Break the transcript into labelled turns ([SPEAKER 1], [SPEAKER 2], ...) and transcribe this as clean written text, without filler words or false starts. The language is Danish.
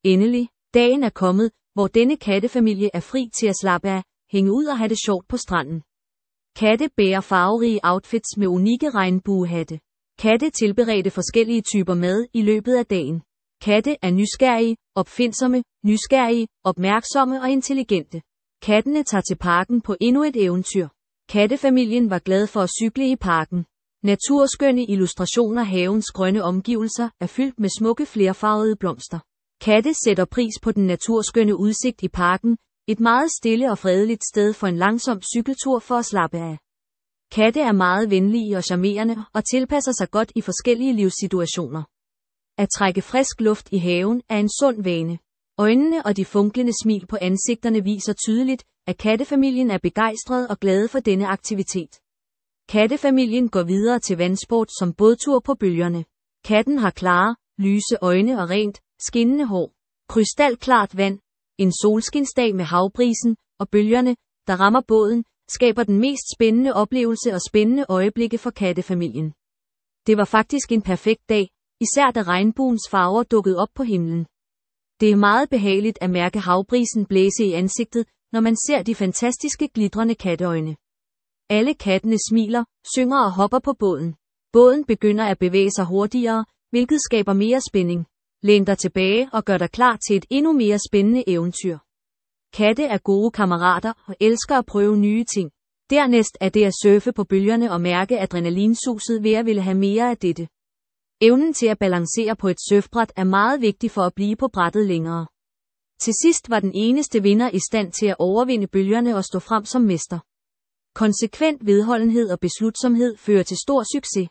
[SPEAKER 1] Endelig, dagen er kommet, hvor denne kattefamilie er fri til at slappe af, hænge ud og have det sjovt på stranden. Katte bærer farverige outfits med unikke regnbuehatte. Katte tilberedte forskellige typer mad i løbet af dagen. Katte er nysgerrige, opfindsomme, opmærksomme og intelligente. Kattene tager til parken på endnu et eventyr. Kattefamilien var glad for at cykle i parken. Naturskønne illustrationer, havens grønne omgivelser er fyldt med smukke flerfarvede blomster. Katte sætter pris på den naturskønne udsigt i parken, et meget stille og fredeligt sted for en langsom cykeltur for at slappe af. Katte er meget venlige og charmerende og tilpasser sig godt i forskellige livssituationer. At trække frisk luft i haven er en sund vane. Øjnene og de funklende smil på ansigterne viser tydeligt, at kattefamilien er begejstret og glade for denne aktivitet. Kattefamilien går videre til vandsport som bådtur på bølgerne. Katten har klare, lyse øjne og rent, skinnende hår. Krystalklart vand, en solskinsdag med havbrisen og bølgerne, der rammer båden, skaber den mest spændende oplevelse og spændende øjeblikke for kattefamilien. Det var faktisk en perfekt dag, især da regnbuens farver dukkede op på himlen. Det er meget behageligt at mærke havbrisen blæse i ansigtet, når man ser de fantastiske glitrende katteøjne. Alle kattene smiler, synger og hopper på båden. Båden begynder at bevæge sig hurtigere, hvilket skaber mere spænding. Læn dig tilbage og gør dig klar til et endnu mere spændende eventyr. Katte er gode kammerater og elsker at prøve nye ting. Dernæst er det at surfe på bølgerne og mærke adrenalinsuset ved at ville have mere af dette. Evnen til at balancere på et surfbræt er meget vigtig for at blive på brættet længere. Til sidst var den eneste vinder i stand til at overvinde bølgerne og stå frem som mester. Konsekvent vedholdenhed og beslutsomhed fører til stor succes.